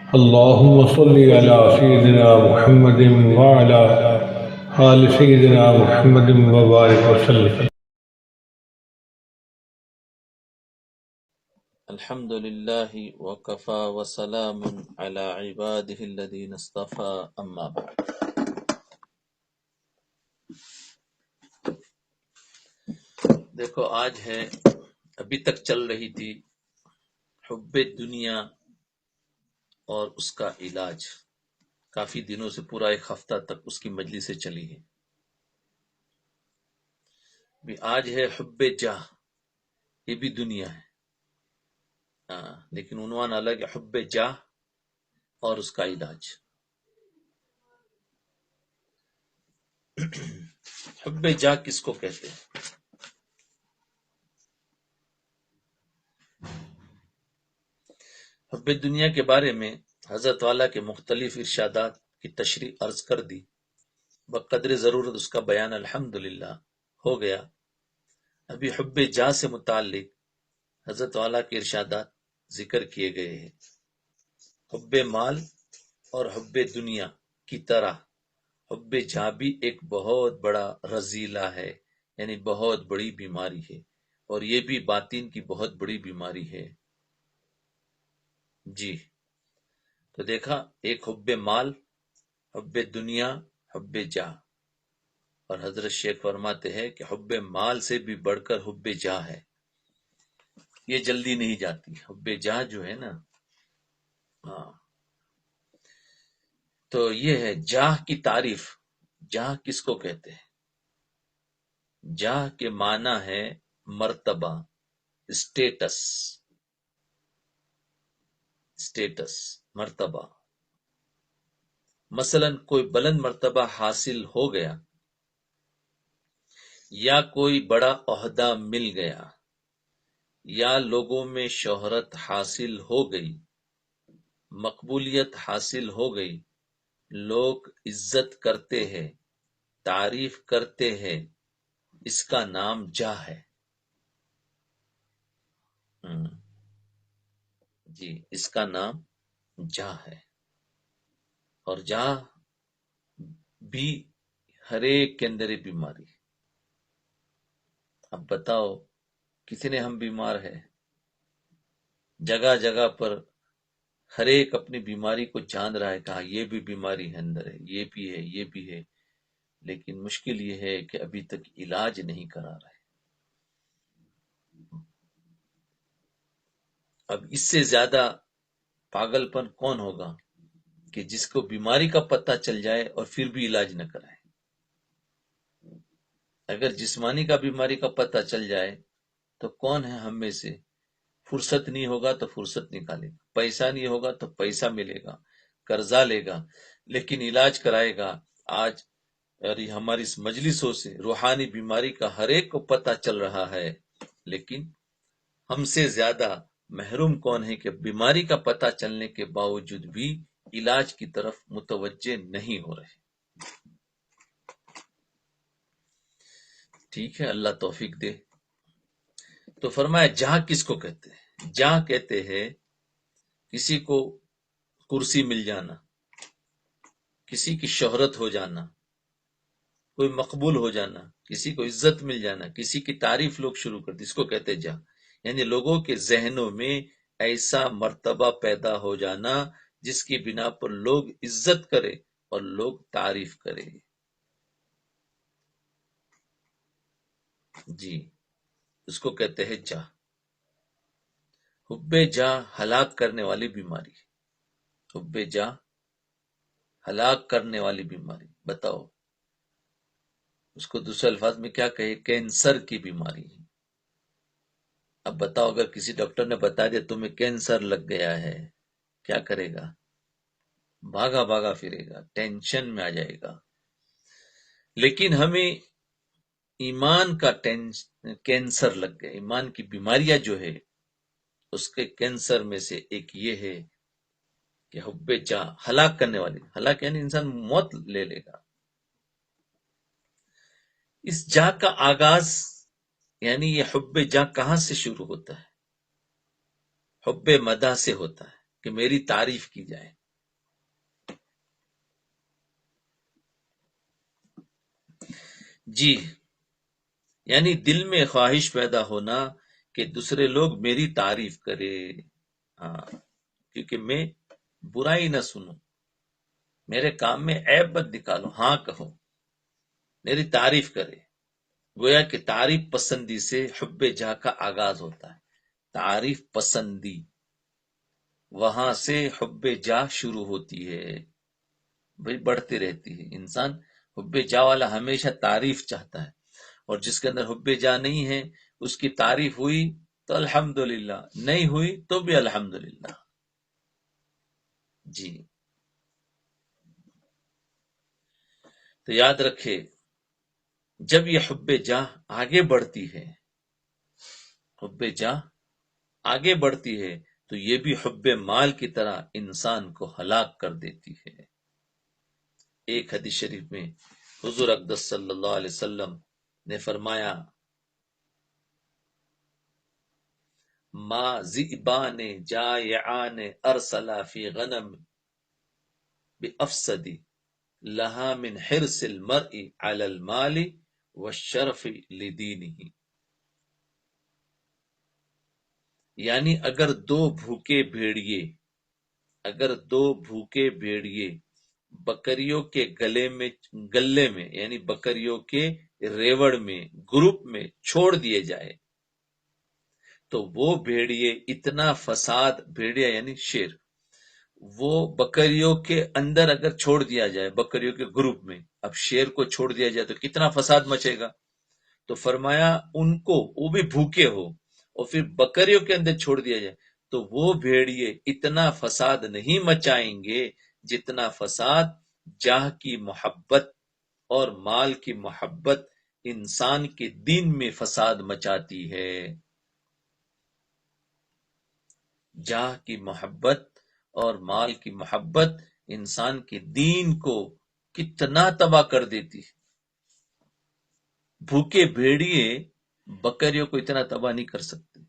اللهم صل على سيدنا محمد وعلى آل سيدنا محمد وبارك وسلم. الحمد لله وكفى وسلام على عباده الذين اصطفى اما بعد. دیکھو آج ہے، ابھی تک چل رہی تھی حب دنیا اور اس کا علاج. کافی دنوں سے پورا ایک ہفتہ تک اس کی مجلسیں چلی ہیں. آج ہے حب جاہ، یہ بھی دنیا ہے لیکن عنوان الگ ہے، حب جاہ اور اس کا علاج. حب جاہ کس کو کہتے ہیں؟ حب دنیا کے بارے میں حضرت والا کے مختلف ارشادات کی تشریح عرض کر دی. بقدر ضرورت اس کا بیان الحمدللہ ہو گیا. ابھی حب جاہ سے متعلق حضرت والا کے ارشادات ذکر کیے گئے ہیں. حب مال اور حب دنیا کی طرح حب جاہ بھی ایک بہت بڑا رذیلہ ہے، یعنی بہت بڑی بیماری ہے، اور یہ بھی باطن کی بہت بڑی بیماری ہے. جی تو دیکھا، ایک حب مال، حب دنیا، حب جاہ. اور حضرت شیخ فرماتے ہیں کہ حب مال سے بھی بڑھ کر حب جاہ ہے. یہ جلدی نہیں جاتی حب جاہ جو ہے نا. ہاں تو یہ ہے جاہ کی تعریف. جاہ کس کو کہتے ہیں؟ جاہ کے معنی ہے مرتبہ، اسٹیٹس. اسٹیٹس مرتبہ. مثلا کوئی بلند مرتبہ حاصل ہو گیا، یا کوئی بڑا عہدہ مل گیا، یا لوگوں میں شہرت حاصل ہو گئی، مقبولیت حاصل ہو گئی، لوگ عزت کرتے ہیں، تعریف کرتے ہیں، اس کا نام جاہ ہے. جی اس کا نام جاہ ہے. اور جاہ بھی ہر ایک کے اندر یہ بیماری. اب بتاؤ کتنے ہم بیمار ہیں؟ جگہ جگہ پر ہر ایک اپنی بیماری کو جان رہا ہے، کہا یہ بھی بیماری ہے اندر ہے، یہ بھی ہے، یہ بھی ہے. لیکن مشکل یہ ہے کہ ابھی تک علاج نہیں کرا رہے. اب اس سے زیادہ پاگل پن کون ہوگا کہ جس کو بیماری کا پتہ چل جائے اور پھر بھی علاج نہ کرائے. اگر جسمانی کا بیماری کا پتہ چل جائے تو کون ہے ہم میں سے فرصت نہیں ہوگا تو فرصت نکالے گا، پیسہ نہیں ہوگا تو پیسہ ملے گا، قرضہ لے گا، لیکن علاج کرائے گا. آج اور ہماری اس مجلسوں سے روحانی بیماری کا ہر ایک کو پتہ چل رہا ہے، لیکن ہم سے زیادہ محروم کون ہے کہ بیماری کا پتہ چلنے کے باوجود بھی علاج کی طرف متوجہ نہیں ہو رہے. ٹھیک ہے، اللہ توفیق دے. تو فرمایا جہاں کس کو کہتے ہیں؟ جہاں کہتے ہیں کسی کو کرسی مل جانا، کسی کی شہرت ہو جانا، کوئی مقبول ہو جانا، کسی کو عزت مل جانا، کسی کی تعریف لوگ شروع کر دی، اس کو کہتے ہیں جہاں. یعنی لوگوں کے ذہنوں میں ایسا مرتبہ پیدا ہو جانا جس کی بنا پر لوگ عزت کرے اور لوگ تعریف کرے. جی اس کو کہتے ہیں جاہ. حب جاہ ہلاک کرنے والی بیماری. حب جاہ ہلاک کرنے والی بیماری. بتاؤ اس کو دوسرے الفاظ میں کیا کہے؟ کینسر کی بیماری. اب بتاؤ اگر کسی ڈاکٹر نے بتا دیا تمہیں کینسر لگ گیا ہے، کیا کرے گا؟ بھاگا بھاگا پھرے گا، ٹینشن میں آ جائے گا. لیکن ہمیں ایمان کا کینسر لگ گیا. ایمان کی بیماریاں جو ہے اس کے کینسر میں سے ایک یہ ہے کہ حب جاہ ہلاک کرنے والی. ہلاک یعنی انسان موت لے لے گا. اس جاہ کا آغاز یعنی یہ حب جاہ کہاں سے شروع ہوتا ہے؟ حب مدح سے ہوتا ہے کہ میری تعریف کی جائے. جی، یعنی دل میں خواہش پیدا ہونا کہ دوسرے لوگ میری تعریف کرے، ہاں، کیونکہ میں برائی نہ سنوں، میرے کام میں عیب مت نکالو، ہاں کہو، میری تعریف کرے۔ گویا کہ تعریف پسندی سے حب جاہ کا آغاز ہوتا ہے، تعریف پسندی، وہاں سے حب جاہ شروع ہوتی ہے، بھئی بڑھتی رہتی ہے۔ انسان حب جاہ والا ہمیشہ تعریف چاہتا ہے، اور جس کے اندر حب جاہ نہیں ہے، اس کی تعریف ہوئی تو الحمدللہ، نہیں ہوئی تو بھی الحمدللہ۔ جی، تو یاد رکھے، جب یہ حب جاہ آگے بڑھتی ہے، حب جاہ آگے بڑھتی ہے، تو یہ بھی حب مال کی طرح انسان کو ہلاک کر دیتی ہے۔ ایک حدیث شریف میں حضور اقدس صلی اللہ علیہ وسلم نے فرمایا، ما ذئبان جائعان ارسلا فی غنم بافسد لها من حرص المرء على المال والشرف لدینه، یعنی اگر دو بھوکے بھیڑیے بکریوں کے گلے میں یعنی بکریوں کے ریوڑ میں، گروپ میں چھوڑ دیے جائے، تو وہ بھیڑیے اتنا فساد، بھیڑیا یعنی شیر، وہ بکریوں کے اندر اگر چھوڑ دیا جائے، بکریوں کے گروپ میں، اب شیر کو چھوڑ دیا جائے تو کتنا فساد مچے گا۔ تو فرمایا ان کو، وہ بھی بھوکے ہو، اور پھر بکریوں کے اندر چھوڑ دیا جائے تو وہ بھیڑیے اتنا فساد نہیں مچائیں گے جتنا فساد جاہ کی محبت اور مال کی محبت انسان کے دین میں فساد مچاتی ہے۔ جاہ کی محبت اور مال کی محبت انسان کے دین کو کتنا تباہ کر دیتی ہے۔ بھوکے بھیڑیے بکریوں کو اتنا تباہ نہیں کر سکتے۔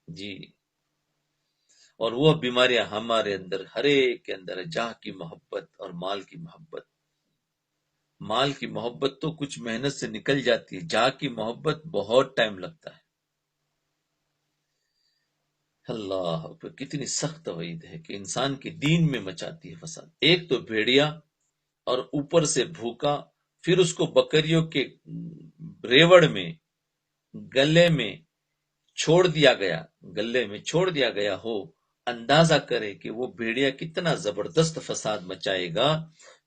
جی، اور وہ بیماریاں ہمارے اندر، ہر ایک کے اندر ہے، جاہ کی محبت اور مال کی محبت۔ مال کی محبت تو کچھ محنت سے نکل جاتی ہے، جاہ کی محبت بہت ٹائم لگتا ہے۔ اللہ اکبر، کتنی سخت وعید ہے کہ انسان کے دین میں مچاتی ہے فساد۔ ایک تو بھیڑیا، اور اوپر سے بھوکا، پھر اس کو بکریوں کے ریوڑ میں، گلے میں چھوڑ دیا گیا، گلے میں چھوڑ دیا گیا ہو۔ اندازہ کرے کہ وہ بھیڑیا کتنا زبردست فساد مچائے گا،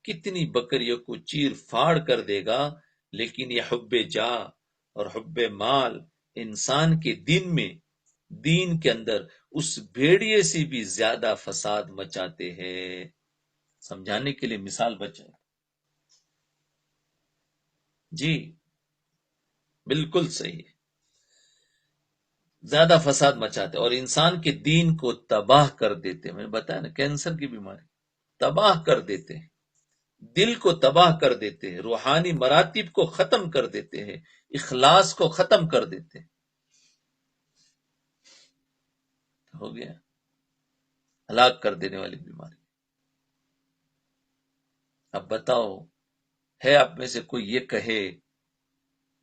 کتنی بکریوں کو چیر پھاڑ کر دے گا۔ لیکن یہ حب جاہ اور حب مال انسان کے دین کے اندر اس بھیڑیے سے بھی زیادہ فساد مچاتے ہیں۔ سمجھانے کے لیے مثال بچے، جی بالکل صحیح ہے، زیادہ فساد مچاتے اور انسان کے دین کو تباہ کر دیتے۔ میں نے بتایا نا، کینسر کی بیماری تباہ کر دیتے ہیں، دل کو تباہ کر دیتے ہیں، روحانی مراتب کو ختم کر دیتے ہیں، اخلاص کو ختم کر دیتے ہیں۔ ہو گیا، ہلاک کر دینے والی بیماری۔ اب بتاؤ، ہے آپ میں سے کوئی یہ کہے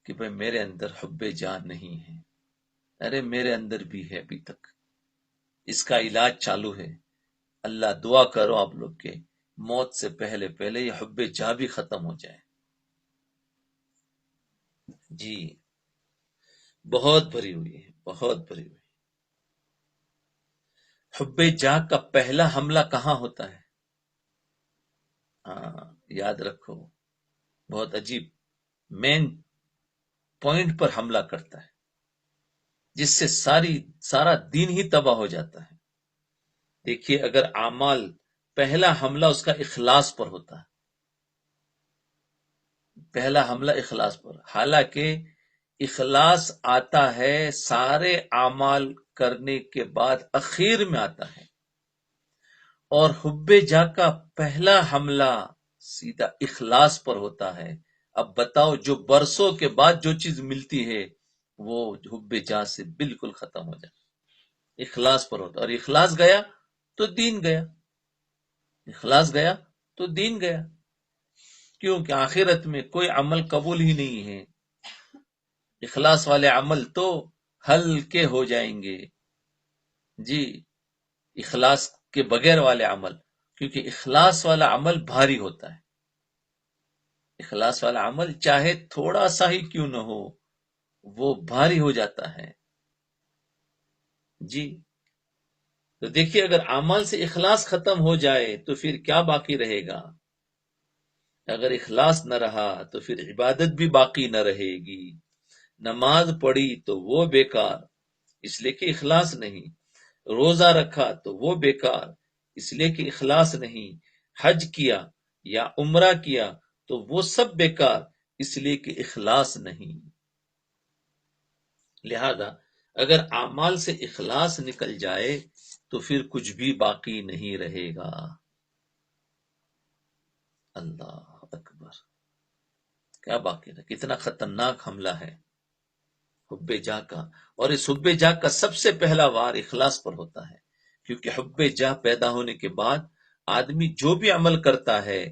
کہ بھئی میرے اندر حب جان نہیں ہے؟ ارے میرے اندر بھی ہے ابھی تک، اس کا علاج چالو ہے۔ اللہ دعا کرو آپ لوگ کے موت سے پہلے یہ حب جاہ بھی ختم ہو جائے۔ جی، بہت بھری ہوئی ہے، بہت بھری ہوئی۔ حب جاہ کا پہلا حملہ کہاں ہوتا ہے؟ ہاں، یاد رکھو، بہت عجیب مین پوائنٹ پر حملہ کرتا ہے، جس سے سارا دین ہی تباہ ہو جاتا ہے۔ دیکھیے، اگر اعمال، پہلا حملہ اس کا اخلاص پر ہوتا ہے، پہلا حملہ اخلاص پر، حالانکہ اخلاص آتا ہے سارے اعمال کرنے کے بعد، اخیر میں آتا ہے، اور حب جاہ کا پہلا حملہ سیدھا اخلاص پر ہوتا ہے۔ اب بتاؤ، جو برسوں کے بعد جو چیز ملتی ہے وہ حب جاہ سے بالکل ختم ہو جائے، اخلاص پر ہوتا ہے، اور اخلاص گیا تو دین گیا، اخلاص گیا تو دین گیا۔ کیونکہ آخرت میں کوئی عمل قبول ہی نہیں ہے، اخلاص والے عمل تو ہلکے ہو جائیں گے جی، اخلاص کے بغیر والے عمل، کیونکہ اخلاص والا عمل بھاری ہوتا ہے، اخلاص والا عمل چاہے تھوڑا سا ہی کیوں نہ ہو وہ بھاری ہو جاتا ہے جی۔ تو دیکھیے اگر اعمال سے اخلاص ختم ہو جائے تو پھر کیا باقی رہے گا؟ اگر اخلاص نہ رہا تو پھر عبادت بھی باقی نہ رہے گی، نماز پڑھی تو وہ بیکار اس لیے کہ اخلاص نہیں، روزہ رکھا تو وہ بیکار اس لیے کہ اخلاص نہیں، حج کیا یا عمرہ کیا تو وہ سب بیکار اس لیے کہ اخلاص نہیں۔ لہذا اگر اعمال سے اخلاص نکل جائے تو پھر کچھ بھی باقی نہیں رہے گا۔ اللہ اکبر، کیا باقی رہا؟ کتنا خطرناک حملہ ہے حب جاہ کا، اور اس حب جاہ کا سب سے پہلا وار اخلاص پر ہوتا ہے، کیونکہ حب جاہ پیدا ہونے کے بعد آدمی جو بھی عمل کرتا ہے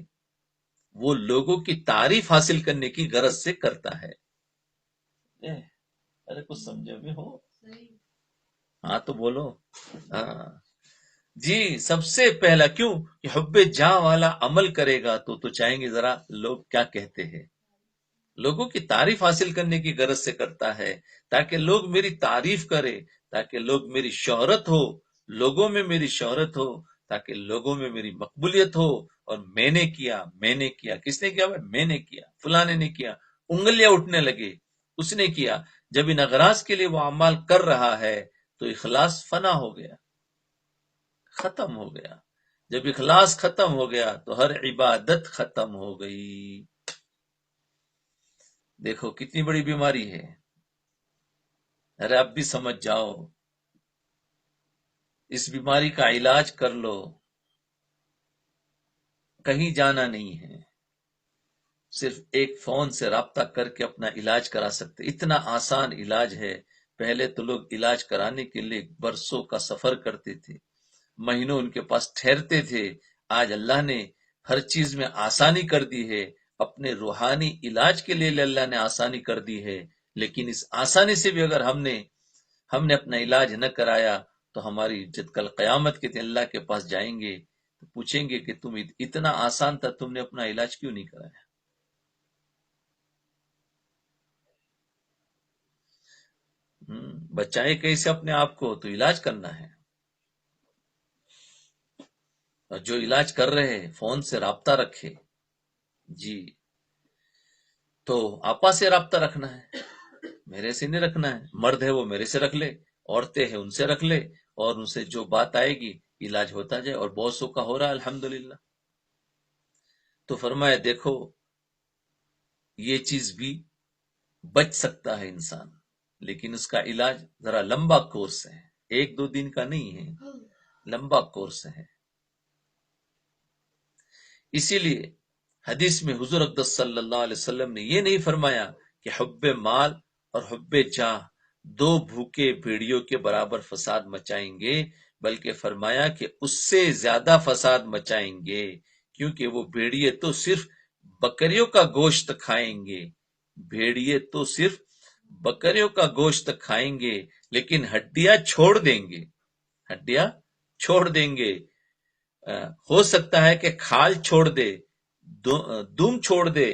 وہ لوگوں کی تعریف حاصل کرنے کی غرض سے کرتا ہے۔ ارے کچھ سمجھے بھی ہو؟ ہاں تو بولو۔ ہاں جی، سب سے پہلا کیوں کہ حب جاہ والا عمل کرے گا تو چاہیں گے ذرا لوگ کیا کہتے ہیں، لوگوں کی تعریف حاصل کرنے کی غرض سے کرتا ہے، تاکہ لوگ میری تعریف کرے، تاکہ لوگ میری شہرت ہو، لوگوں میں میری شہرت ہو، تاکہ لوگوں میں میری مقبولیت ہو، اور میں نے کیا کس نے کیا بھائی؟ میں نے کیا، فلانے نے کیا، انگلیاں اٹھنے لگے، اس نے کیا۔ جب ان اغراض کے لیے وہ اعمال کر رہا ہے تو اخلاص فنا ہو گیا، ختم ہو گیا۔ جب اخلاص ختم ہو گیا تو ہر عبادت ختم ہو گئی۔ دیکھو کتنی بڑی بیماری ہے، ارے اب بھی سمجھ جاؤ، اس بیماری کا علاج کر لو، کہیں جانا نہیں ہے، صرف ایک فون سے رابطہ کر کے اپنا علاج کرا سکتے، اتنا آسان علاج ہے۔ پہلے تو لوگ علاج کرانے کے لیے برسوں کا سفر کرتے تھے، مہینوں ان کے پاس ٹھہرتے تھے۔ آج اللہ نے ہر چیز میں آسانی کر دی ہے، اپنے روحانی علاج کے لیے اللہ نے آسانی کر دی ہے، لیکن اس آسانی سے بھی اگر ہم نے اپنا علاج نہ کرایا تو ہماری جب کل قیامت کے دن اللہ کے پاس جائیں گے تو پوچھیں گے کہ تم اتنا آسان تھا، تم نے اپنا علاج کیوں نہیں کرایا؟ بچائے کیسے اپنے آپ کو؟ تو علاج کرنا ہے، اور جو علاج کر رہے ہیں فون سے رابطہ رکھے جی، تو آپا سے رابطہ رکھنا ہے، میرے سے نہیں رکھنا ہے، مرد ہے وہ میرے سے رکھ لے، عورتیں ہیں ان سے رکھ لے، اور ان سے جو بات آئے گی علاج ہوتا جائے، اور بہت سو کا ہو رہا ہے الحمدللہ۔ تو فرمایا دیکھو یہ چیز بھی بچ سکتا ہے انسان، لیکن اس کا علاج ذرا لمبا کورس ہے، ایک دو دن کا نہیں ہے، لمبا کورس ہے۔ اسی لیے حدیث میں حضور اقدس صلی اللہ علیہ وسلم نے یہ نہیں فرمایا کہ حب مال اور حب جاہ دو بھوکے بھیڑیوں کے برابر فساد مچائیں گے، بلکہ فرمایا کہ اس سے زیادہ فساد مچائیں گے، کیونکہ وہ بھیڑیے تو صرف بکریوں کا گوشت کھائیں گے، بھیڑیے تو صرف بکریوں کا گوشت کھائیں گے، لیکن ہڈیاں چھوڑ دیں گے، ہڈیاں چھوڑ دیں گے۔ ہو سکتا ہے کہ کھال چھوڑ دے، دم چھوڑ دے،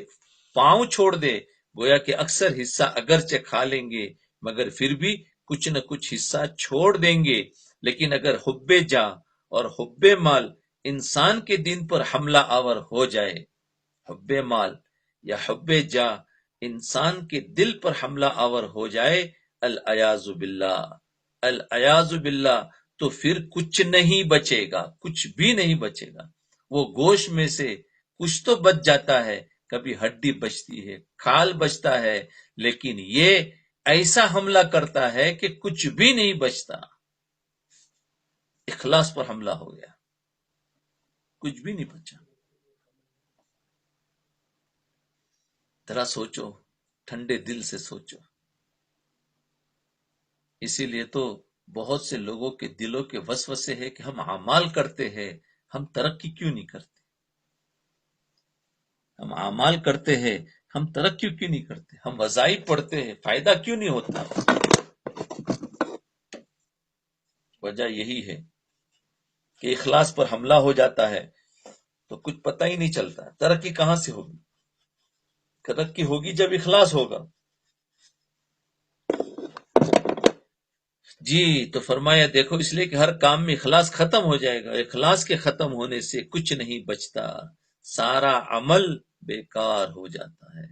پاؤں چھوڑ دے، گویا کہ اکثر حصہ اگرچہ کھا لیں گے مگر پھر بھی کچھ نہ کچھ حصہ چھوڑ دیں گے۔ لیکن اگر حب جاہ اور حب مال انسان کے دین پر حملہ آور ہو جائے، حب مال یا حب جاہ انسان کے دل پر حملہ آور ہو جائے، العیاذ باللہ، العیاذ باللہ، تو پھر کچھ نہیں بچے گا، کچھ بھی نہیں بچے گا۔ وہ گوشت میں سے کچھ تو بچ جاتا ہے، کبھی ہڈی بچتی ہے، کھال بچتا ہے، لیکن یہ ایسا حملہ کرتا ہے کہ کچھ بھی نہیں بچتا۔ اخلاص پر حملہ ہو گیا، کچھ بھی نہیں بچا۔ ذرا سوچو، ٹھنڈے دل سے سوچو۔ اسی لیے تو بہت سے لوگوں کے دلوں کے وسوسے ہے کہ ہم اعمال کرتے ہیں، ہم ترقی کیوں نہیں کرتے؟ ہم اعمال کرتے ہیں، ہم ترقی کیوں نہیں کرتے؟ ہم وظائف پڑھتے ہیں، فائدہ کیوں نہیں ہوتا؟ وجہ یہی ہے کہ اخلاص پر حملہ ہو جاتا ہے تو کچھ پتہ ہی نہیں چلتا۔ ترقی کہاں سے ہوگی؟ ترقی ہوگی جب اخلاص ہوگا۔ جی تو فرمایا دیکھو اس لیے کہ ہر کام میں اخلاص ختم ہو جائے گا، اخلاص کے ختم ہونے سے کچھ نہیں بچتا، سارا عمل بیکار ہو جاتا ہے۔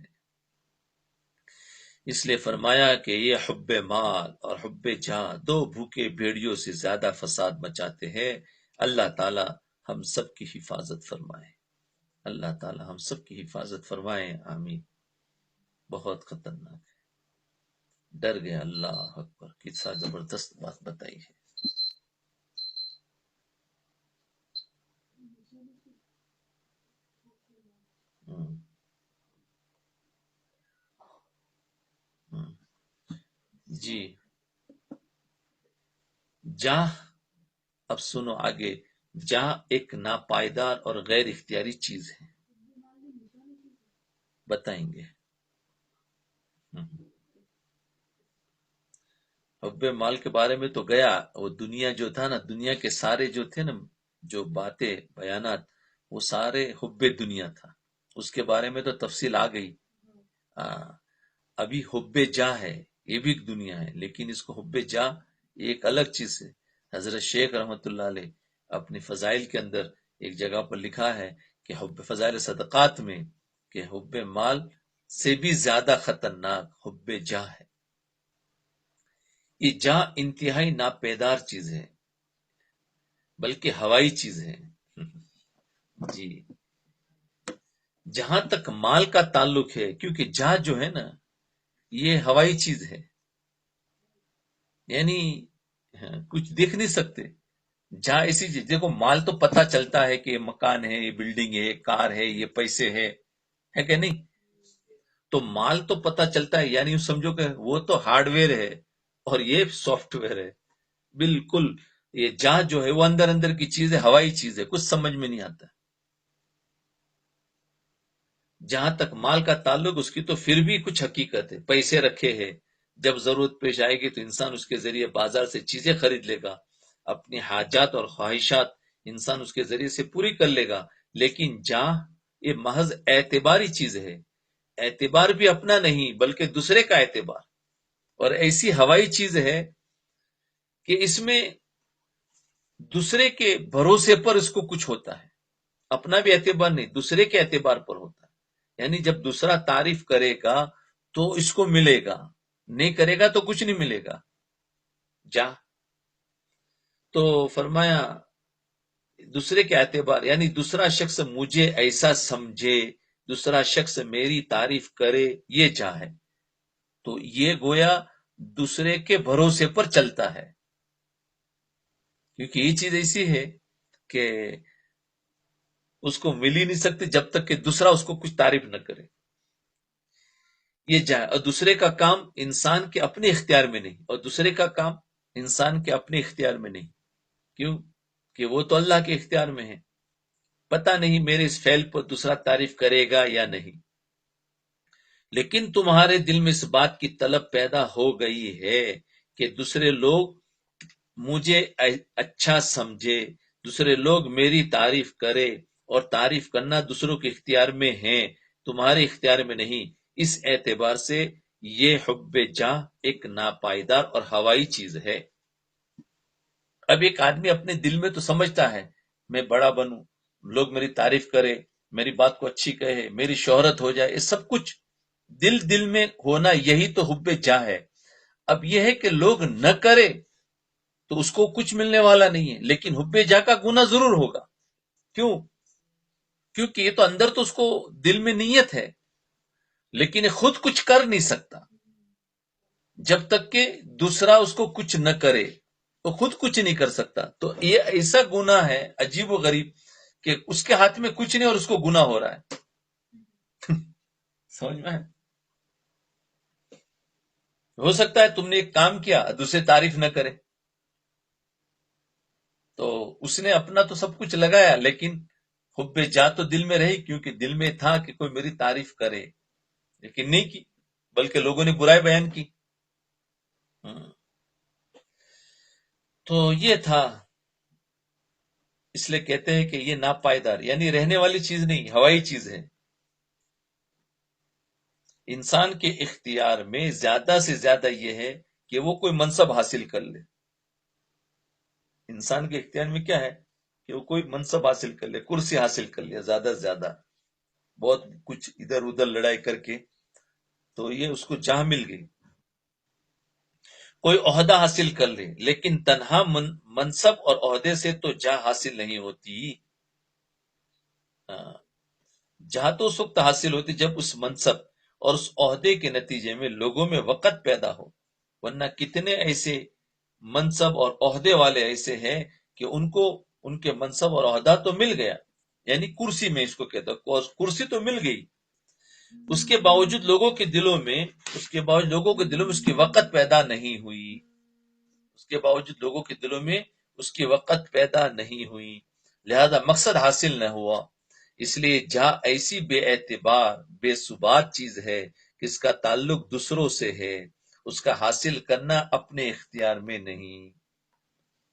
اس لیے فرمایا کہ یہ حب مال اور حب جاہ دو بھوکے بھیڑیوں سے زیادہ فساد مچاتے ہیں۔ اللہ تعالی ہم سب کی حفاظت فرمائے، اللہ تعالی ہم سب کی حفاظت فرمائے، آمین۔ بہت خطرناک ہے، ڈر گیا، اللہ اکبر، کتنا زبردست بات بتائی ہے۔ ہم، ہم۔ جی جاہ، اب سنو آگے، جاہ ایک ناپائیدار اور غیر اختیاری چیز ہے، بتائیں گے۔ ہم۔ حب مال کے بارے میں تو گیا، وہ دنیا جو تھا نا، دنیا کے سارے جو تھے نا، جو باتیں بیانات، وہ سارے حب دنیا تھا، اس کے بارے میں تو تفصیل آ گئی۔ ابھی حب جاہ ہے، یہ بھی ایک دنیا ہے، لیکن اس کو حب جاہ یہ ایک الگ چیز ہے۔ حضرت شیخ رحمۃ اللہ علیہ اپنی فضائل کے اندر ایک جگہ پر لکھا ہے کہ حب فضائل صدقات میں کہ حب مال سے بھی زیادہ خطرناک حب جاہ ہے۔ یہ جاہ انتہائی ناپیدار چیز ہے، بلکہ ہوائی چیز ہے۔ جی جہاں تک مال کا تعلق ہے، کیونکہ جاہ جو ہے نا یہ ہوائی چیز ہے، یعنی کچھ دیکھ نہیں سکتے۔ جہاں ایسی چیز دیکھو، مال تو پتہ چلتا ہے کہ یہ مکان ہے، یہ بلڈنگ ہے، یہ کار ہے، یہ پیسے ہے کہ نہیں؟ تو مال تو پتہ چلتا ہے، یعنی سمجھو کہ وہ تو ہارڈ ویئر ہے اور یہ سافٹ ویئر ہے، بالکل۔ یہ جہاں جو ہے وہ اندر اندر کی چیز ہے، ہوائی چیز ہے، کچھ سمجھ میں نہیں آتا۔ جہاں تک مال کا تعلق، اس کی تو پھر بھی کچھ حقیقت ہے، پیسے رکھے ہیں، جب ضرورت پیش آئے گی تو انسان اس کے ذریعے بازار سے چیزیں خرید لے گا، اپنی حاجات اور خواہشات انسان اس کے ذریعے سے پوری کر لے گا۔ لیکن جاہ یہ محض اعتباری چیز ہے، اعتبار بھی اپنا نہیں بلکہ دوسرے کا اعتبار، اور ایسی ہوائی چیز ہے کہ اس میں دوسرے کے بھروسے پر اس کو کچھ ہوتا ہے، اپنا بھی اعتبار نہیں، دوسرے کے اعتبار پر ہوتا ہے۔ یعنی جب دوسرا تعریف کرے گا تو اس کو ملے گا، نہیں کرے گا تو کچھ نہیں ملے گا۔ جا تو فرمایا دوسرے کے اعتبار، یعنی دوسرا شخص مجھے ایسا سمجھے، دوسرا شخص میری تعریف کرے، یہ جا ہے۔ تو یہ گویا دوسرے کے بھروسے پر چلتا ہے، کیونکہ یہ چیز ایسی ہے کہ اس کو مل ہی نہیں سکتی جب تک کہ دوسرا اس کو کچھ تعریف نہ کرے۔ یہ جائے، اور دوسرے کا کام انسان کے اپنے اختیار میں نہیں، اور دوسرے کا کام انسان کے اپنے اختیار میں نہیں۔ کیوں کہ وہ تو اللہ کے اختیار میں ہے، پتہ نہیں میرے اس فعل پر دوسرا تعریف کرے گا یا نہیں۔ لیکن تمہارے دل میں اس بات کی طلب پیدا ہو گئی ہے کہ دوسرے لوگ مجھے اچھا سمجھے، دوسرے لوگ میری تعریف کرے، اور تعریف کرنا دوسروں کے اختیار میں ہے، تمہارے اختیار میں نہیں۔ اس اعتبار سے یہ حب جاہ ایک ناپائیدار اور ہوائی چیز ہے۔ اب ایک آدمی اپنے دل میں تو سمجھتا ہے میں بڑا بنوں، لوگ میری تعریف کرے، میری بات کو اچھی کہے، میری شہرت ہو جائے، یہ سب کچھ دل میں ہونا، یہی تو حب جاہ ہے۔ اب یہ ہے کہ لوگ نہ کرے تو اس کو کچھ ملنے والا نہیں ہے، لیکن حب جاہ کا گناہ ضرور ہوگا۔ کیوں؟ کیونکہ یہ تو اندر تو اس کو دل میں نیت ہے، لیکن یہ خود کچھ کر نہیں سکتا جب تک کہ دوسرا اس کو کچھ نہ کرے، تو خود کچھ نہیں کر سکتا۔ تو یہ ایسا گناہ ہے عجیب و غریب کہ اس کے ہاتھ میں کچھ نہیں اور اس کو گناہ ہو رہا ہے۔ سمجھ میں ہے؟ ہو سکتا ہے تم نے ایک کام کیا، دوسرے تعریف نہ کرے، تو اس نے اپنا تو سب کچھ لگایا، لیکن حب جا تو دل میں رہی کیونکہ دل میں تھا کہ کوئی میری تعریف کرے، لیکن نہیں کی، بلکہ لوگوں نے برائی بیان کی۔ تو یہ تھا، اس لیے کہتے ہیں کہ یہ ناپائیدار یعنی رہنے والی چیز نہیں، ہوائی چیز ہے۔ انسان کے اختیار میں زیادہ سے زیادہ یہ ہے کہ وہ کوئی منصب حاصل کر لے۔ انسان کے اختیار میں کیا ہے کہ وہ کوئی منصب حاصل کر لے، کرسی حاصل کر لے، زیادہ سے زیادہ بہت کچھ ادھر ادھر لڑائی کر کے، تو یہ اس کو جاہ مل گئی۔ کوئی عہدہ حاصل کر لے، لیکن تنہا منصب اور عہدے سے تو جاہ حاصل نہیں ہوتی۔ جہاں تو اس وقت حاصل ہوتی جب اس منصب اور اس عہدے کے نتیجے میں لوگوں میں وقت پیدا ہو، ورنہ کتنے ایسے منصب اور عہدے والے ایسے ہیں کہ ان کو ان کے منصب اور عہدہ تو مل گیا، یعنی کرسی میں اس کو کہتا ہوں، کرسی تو مل گئی، اس کے باوجود لوگوں کے دلوں میں اس کی وقت پیدا نہیں ہوئی، اس کے باوجود لوگوں کے دلوں میں اس کی وقت پیدا نہیں ہوئی، لہذا مقصد حاصل نہ ہوا۔ اس لیے جہاں ایسی بے اعتبار بے ثبات چیز ہے کہ اس کا تعلق دوسروں سے ہے، اس کا حاصل کرنا اپنے اختیار میں نہیں۔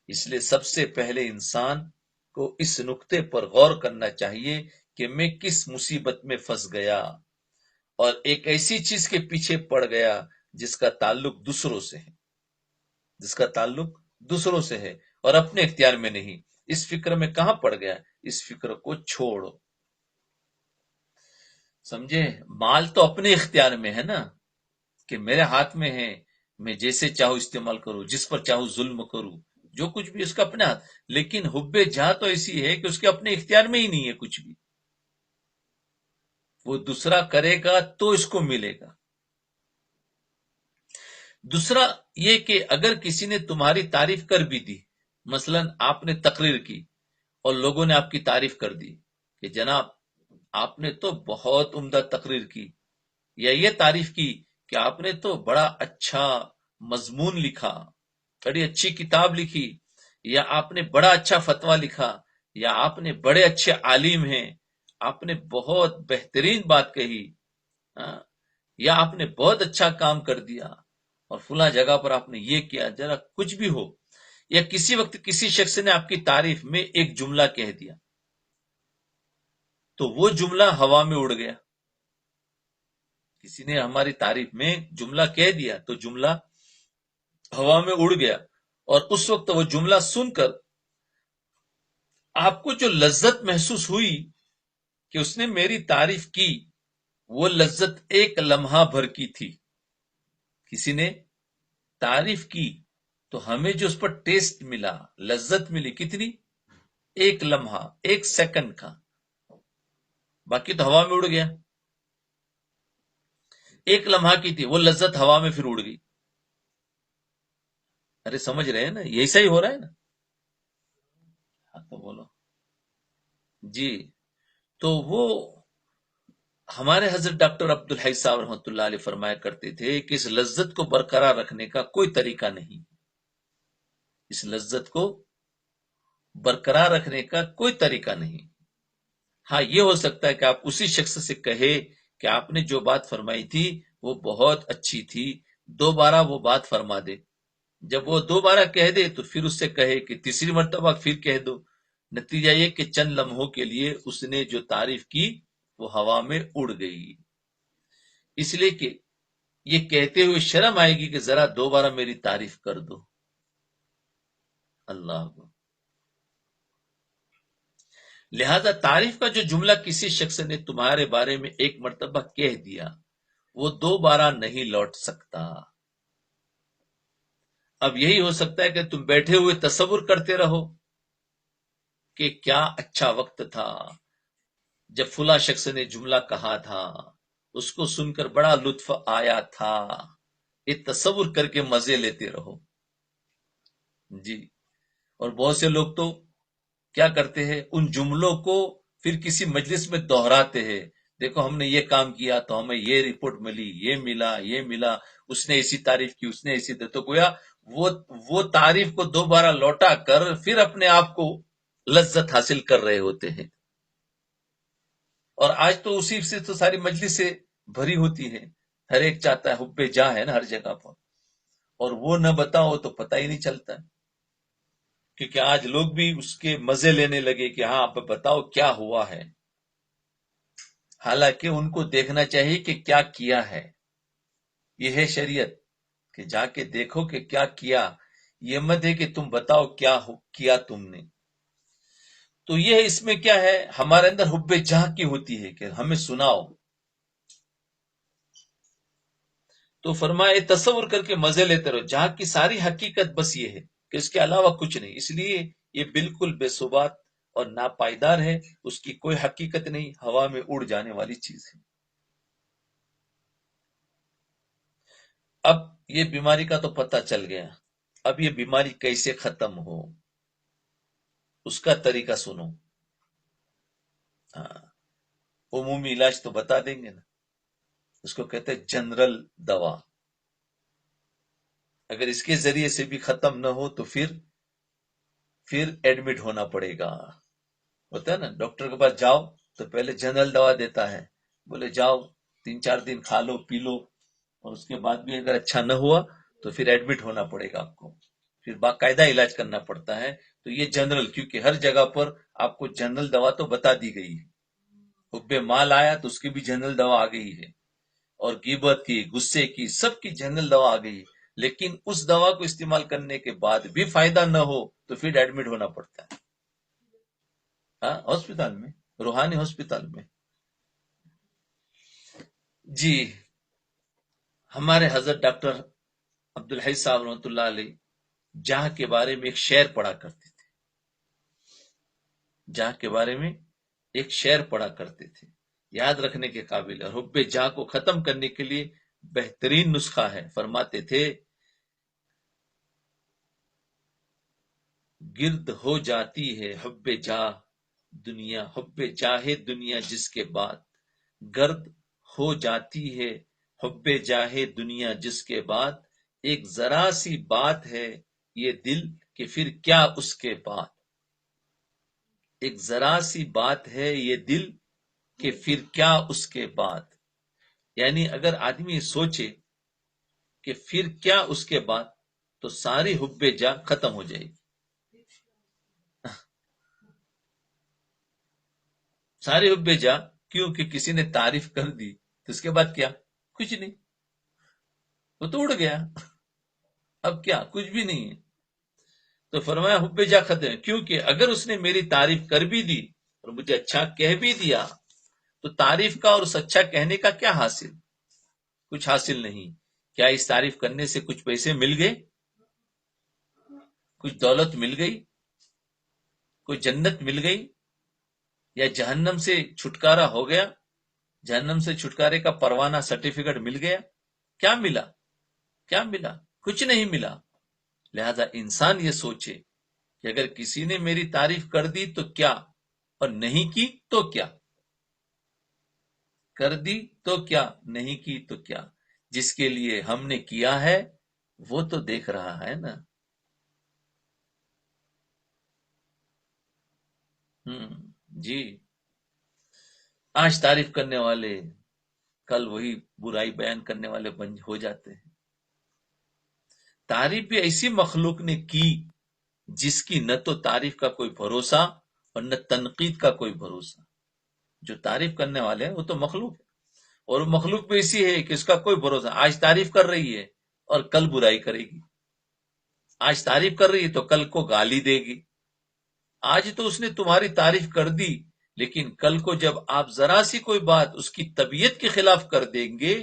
اس لیے سب سے پہلے انسان کو اس نقطے پر غور کرنا چاہیے کہ میں کس مصیبت میں پھنس گیا اور ایک ایسی چیز کے پیچھے پڑ گیا جس کا تعلق دوسروں سے ہے اور اپنے اختیار میں نہیں۔ اس فکر میں کہاں پڑ گیا؟ اس فکر کو چھوڑو۔ سمجھے؟ مال تو اپنے اختیار میں ہے نا، کہ میرے ہاتھ میں ہے، میں جیسے چاہوں استعمال کروں، جس پر چاہوں ظلم کروں، جو کچھ بھی اس کا اپنے ہاتھ۔ لیکن حب جہاں تو ایسی ہے کہ اس کے اپنے اختیار میں ہی نہیں ہے کچھ بھی، وہ دوسرا کرے گا تو اس کو ملے گا۔ دوسرا یہ کہ اگر کسی نے تمہاری تعریف کر بھی دی، مثلا آپ نے تقریر کی اور لوگوں نے آپ کی تعریف کر دی کہ جناب آپ نے تو بہت عمدہ تقریر کی، یا یہ تعریف کی کہ آپ نے تو بڑا اچھا مضمون لکھا، بڑی اچھی کتاب لکھی، یا آپ نے بڑا اچھا فتویٰ لکھا، یا آپ نے بڑے اچھے عالم ہیں، آپ نے بہت بہترین بات کہی، یا آپ نے بہت اچھا کام کر دیا اور فلاں جگہ پر آپ نے یہ کیا، ذرا کچھ بھی ہو، یا کسی وقت کسی شخص نے آپ کی تعریف میں ایک جملہ کہہ دیا تو وہ جملہ ہوا میں اڑ گیا۔ کسی نے ہماری تعریف میں جملہ کہہ دیا تو جملہ ہوا میں اڑ گیا، اور اس وقت وہ جملہ سن کر آپ کو جو لذت محسوس ہوئی کہ اس نے میری تعریف کی، وہ لذت ایک لمحہ بھر کی تھی۔ کسی نے تعریف کی تو ہمیں جو اس پر ٹیسٹ ملا، لذت ملی، کتنی؟ ایک لمحہ، ایک سیکنڈ کا، باقی تو ہوا میں اڑ گیا۔ ایک لمحہ کی تھی وہ لذت، ہوا میں پھر اڑ گئی۔ ارے سمجھ رہے ہیں نا؟ یہ ایسا ہی ہو رہا ہے نا؟ ہاں تو بولو جی۔ تو وہ ہمارے حضرت ڈاکٹر عبدالحی صاحب رحمۃ اللہ علیہ فرمایا کرتے تھے کہ اس لذت کو برقرار رکھنے کا کوئی طریقہ نہیں، اس لذت کو برقرار رکھنے کا کوئی طریقہ نہیں۔ ہاں یہ ہو سکتا ہے کہ آپ اسی شخص سے کہے کہ آپ نے جو بات فرمائی تھی وہ بہت اچھی تھی، دوبارہ وہ بات فرما دے۔ جب وہ دوبارہ کہہ دے تو پھر اس سے کہے کہ تیسری مرتبہ پھر کہہ دو۔ نتیجہ یہ کہ چند لمحوں کے لیے اس نے جو تعریف کی وہ ہوا میں اڑ گئی، اس لیے کہ یہ کہتے ہوئے شرم آئے گی کہ ذرا دوبارہ میری تعریف کر دو۔ اللہ کو لہذا تعریف کا جو جملہ کسی شخص نے تمہارے بارے میں ایک مرتبہ کہہ دیا وہ دوبارہ نہیں لوٹ سکتا۔ اب یہی ہو سکتا ہے کہ تم بیٹھے ہوئے تصور کرتے رہو کہ کیا اچھا وقت تھا جب فلاں شخص نے جملہ کہا تھا، اس کو سن کر بڑا لطف آیا تھا، یہ تصور کر کے مزے لیتے رہو جی۔ اور بہت سے لوگ تو کیا کرتے ہیں، ان جملوں کو پھر کسی مجلس میں دہراتے ہیں، دیکھو ہم نے یہ کام کیا تو ہمیں یہ رپورٹ ملی، یہ ملا، اس نے ایسی تعریف کی، اس نے ایسی، تو گویا وہ تعریف کو دوبارہ لوٹا کر پھر اپنے آپ کو لذت حاصل کر رہے ہوتے ہیں۔ اور آج تو اسی سے تو ساری مجلسیں بھری ہوتی ہے، ہر ایک چاہتا ہے، حب جاہ ہے نا ہر جگہ پر، اور وہ نہ بتاؤ تو پتہ ہی نہیں چلتا، کیونکہ آج لوگ بھی اس کے مزے لینے لگے کہ ہاں آپ بتاؤ کیا ہوا ہے، حالانکہ ان کو دیکھنا چاہیے کہ کیا کیا ہے۔ یہ ہے شریعت کہ جا کے دیکھو کہ کیا کیا، یہ مت ہے کہ تم بتاؤ کیا کیا تم نے۔ تو یہ اس میں کیا ہے، ہمارے اندر حب جاہ کی ہوتی ہے کہ ہمیں سناؤ۔ تو فرمائے تصور کر کے مزے لیتے رہو، جہاں کی ساری حقیقت بس یہ ہے کہ اس کے علاوہ کچھ نہیں، اس لیے یہ بالکل بے ثبات اور ناپائیدار ہے، اس کی کوئی حقیقت نہیں، ہوا میں اڑ جانے والی چیز ہے۔ اب یہ بیماری کا تو پتہ چل گیا، اب یہ بیماری کیسے ختم ہو اس کا طریقہ سنو۔ ہاں، عمومی علاج تو بتا دیں گے نا، اس کو کہتے ہیں جنرل دوا۔ اگر اس کے ذریعے سے بھی ختم نہ ہو تو پھر ایڈمٹ ہونا پڑے گا۔ ہوتا ہے نا، ڈاکٹر کے پاس جاؤ تو پہلے جنرل دوا دیتا ہے، بولے جاؤ 3-4 دن کھا لو پی لو، اور اس کے بعد بھی اگر اچھا نہ ہوا تو پھر ایڈمٹ ہونا پڑے گا آپ کو، پھر باقاعدہ علاج کرنا پڑتا ہے۔ تو یہ جنرل، کیونکہ ہر جگہ پر آپ کو جنرل دوا تو بتا دی گئی ہے۔ حب مال آیا تو اس کی بھی جنرل دوا آ گئی ہے، اور غیبت کی، غصے کی، سب کی جنرل دوا آ گئی ہے، لیکن اس دوا کو استعمال کرنے کے بعد بھی فائدہ نہ ہو تو پھر ایڈمٹ ہونا پڑتا ہے، ہاں، ہاسپٹل میں، روحانی ہاسپٹل میں۔ جی، ہمارے حضرت ڈاکٹر عبدالحی صاحب رحمۃ اللہ علیہ جاہ کے بارے میں ایک شعر پڑھا کرتے تھے، جاہ کے بارے میں ایک شعر پڑھا کرتے تھے، یاد رکھنے کے قابل ہے، اور حب جاہ کو ختم کرنے کے لیے بہترین نسخہ ہے۔ فرماتے تھے گرد ہو جاتی ہے حب جاہ دنیا، حب جاہ دنیا جس کے بعد، گرد ہو جاتی ہے حب جاہ دنیا جس کے بعد، ایک ذرا سی بات ہے یہ دل کہ پھر کیا اس کے بعد، ایک ذرا سی بات ہے یہ دل کہ پھر کیا اس کے بعد، یعنی اگر آدمی سوچے کہ پھر کیا اس کے بعد تو ساری حب جاہ ختم ہو جائے گی، سارے حب جاہ، کیونکہ کسی نے تعریف کر دی تو اس کے بعد کیا، کچھ نہیں، وہ تو اڑ گیا، اب کیا، کچھ بھی نہیں ہے۔ تو فرمایا حب جاہ ختم ہے، کیونکہ اگر اس نے میری تعریف کر بھی دی اور مجھے اچھا کہہ بھی دیا تو تعریف کا اور اس اچھا کہنے کا کیا حاصل، کچھ حاصل نہیں۔ کیا اس تعریف کرنے سے کچھ پیسے مل گئے، کچھ دولت مل گئی، کوئی جنت مل گئی، یا جہنم سے چھٹکارا ہو گیا، جہنم سے چھٹکارے کا پروانہ سرٹیفکیٹ مل گیا، کیا ملا، کیا ملا، کچھ نہیں ملا۔ لہذا انسان یہ سوچے کہ اگر کسی نے میری تعریف کر دی تو کیا، اور نہیں کی تو کیا، کر دی تو کیا، نہیں کی تو کیا، جس کے لیے ہم نے کیا ہے وہ تو دیکھ رہا ہے نا۔ جی، آج تعریف کرنے والے کل وہی برائی بیان کرنے والے ہو جاتے ہیں۔ تعریف بھی ایسی مخلوق نے کی جس کی نہ تو تعریف کا کوئی بھروسہ اور نہ تنقید کا کوئی بھروسہ۔ جو تعریف کرنے والے ہیں وہ تو مخلوق ہے، اور مخلوق بھی ایسی ہے کہ اس کا کوئی بھروسہ، آج تعریف کر رہی ہے اور کل برائی کرے گی، آج تعریف کر رہی ہے تو کل کو گالی دے گی۔ آج تو اس نے تمہاری تعریف کر دی، لیکن کل کو جب آپ ذرا سی کوئی بات اس کی طبیعت کے خلاف کر دیں گے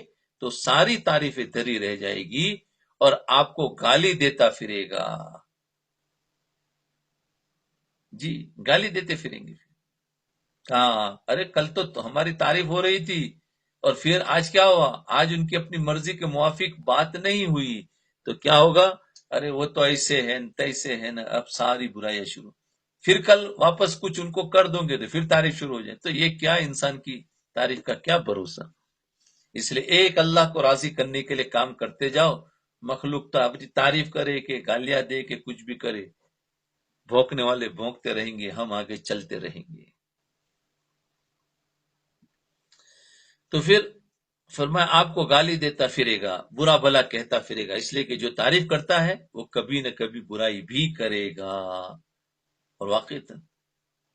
تو ساری تعریفیں دھری رہ جائے گی اور آپ کو گالی دیتا پھرے گا۔ جی، گالی دیتے پھریں گے۔ ہاں، ارے کل تو ہماری تعریف ہو رہی تھی اور پھر آج کیا ہوا، آج ان کی اپنی مرضی کے موافق بات نہیں ہوئی تو کیا ہوگا، ارے وہ تو ایسے ہیں تیسے ہیں نا، اب ساری برائیاں شروع، پھر کل واپس کچھ ان کو کر دوں گے تو پھر تعریف شروع ہو جائے، تو یہ کیا انسان کی تعریف کا کیا بھروسہ۔ اس لیے ایک اللہ کو راضی کرنے کے لیے کام کرتے جاؤ، مخلوق تو اپنی تعریف کرے کہ گالیاں دے کہ کچھ بھی کرے، بھونکنے والے بھونکتے رہیں گے، ہم آگے چلتے رہیں گے۔ تو پھر فرمایا آپ کو گالی دیتا پھرے گا، برا بھلا کہتا پھرے گا، اس لیے کہ جو تعریف کرتا ہے وہ کبھی نہ کبھی برائی بھی کرے گا۔ اور واقعی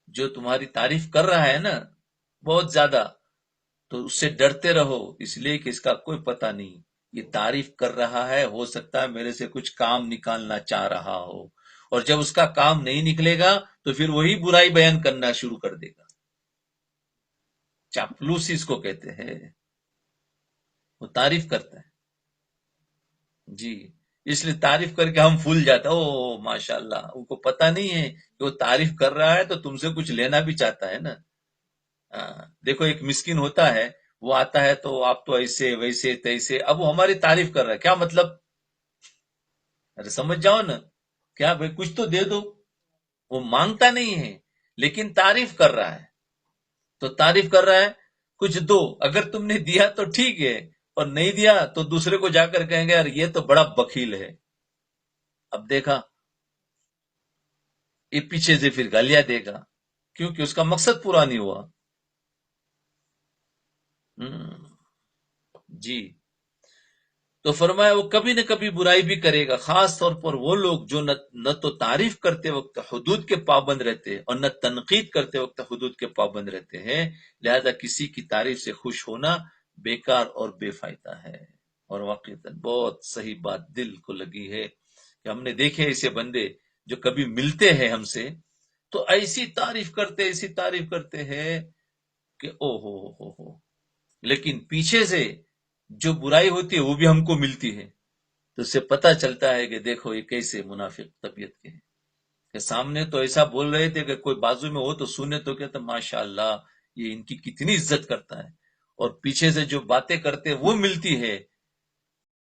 جو تمہاری تعریف کر رہا ہے نا بہت زیادہ، تو اس سے ڈرتے رہو، اس لیے کہ اس کا کوئی پتہ نہیں، یہ تعریف کر رہا ہے، ہو سکتا ہے میرے سے کچھ کام نکالنا چاہ رہا ہو، اور جب اس کا کام نہیں نکلے گا تو پھر وہی برائی بیان کرنا شروع کر دے گا۔ چاپلوسی اس کو کہتے ہیں، وہ تعریف کرتا ہے جی، اس لیے تعریف کر کے ہم پھول جاتے ہیں، او ماشاء اللہ، ان کو پتہ نہیں ہے کہ وہ تعریف کر رہا ہے تو تم سے کچھ لینا بھی چاہتا ہے نا۔ دیکھو ایک مسکین ہوتا ہے، وہ آتا ہے تو آپ تو ایسے ویسے تیسے، اب وہ ہماری تعریف کر رہا ہے، کیا مطلب؟ ارے سمجھ جاؤ نا، کیا بھائی کچھ تو دے دو۔ وہ مانگتا نہیں ہے لیکن تعریف کر رہا ہے، تو تعریف کر رہا ہے کچھ دو، اگر تم نے دیا تو ٹھیک ہے، اور نہیں دیا تو دوسرے کو جا کر کہیں گے یار یہ تو بڑا بخیل ہے۔ اب دیکھا، یہ پیچھے سے پھر گالیاں دے گا، کیونکہ اس کا مقصد پورا نہیں ہوا۔ جی، تو فرمایا وہ کبھی نہ کبھی برائی بھی کرے گا، خاص طور پر وہ لوگ جو نہ تو تعریف کرتے وقت حدود کے پابند رہتے اور نہ تنقید کرتے وقت حدود کے پابند رہتے ہیں، لہذا کسی کی تعریف سے خوش ہونا بیکار اور بے فائدہ ہے۔ اور واقعتاً بہت صحیح بات دل کو لگی ہے کہ ہم نے دیکھے ایسے بندے جو کبھی ملتے ہیں ہم سے تو ایسی تعریف کرتے ہیں کہ او ہو، لیکن پیچھے سے جو برائی ہوتی ہے وہ بھی ہم کو ملتی ہے، تو اس سے پتہ چلتا ہے کہ دیکھو یہ کیسے منافق طبیعت کے ہیں، کہ سامنے تو ایسا بول رہے تھے کہ کوئی بازو میں ہو تو سنے تو کہتا ماشاء اللہ یہ ان کی کتنی عزت کرتا ہے، اور پیچھے سے جو باتیں کرتے وہ ملتی ہے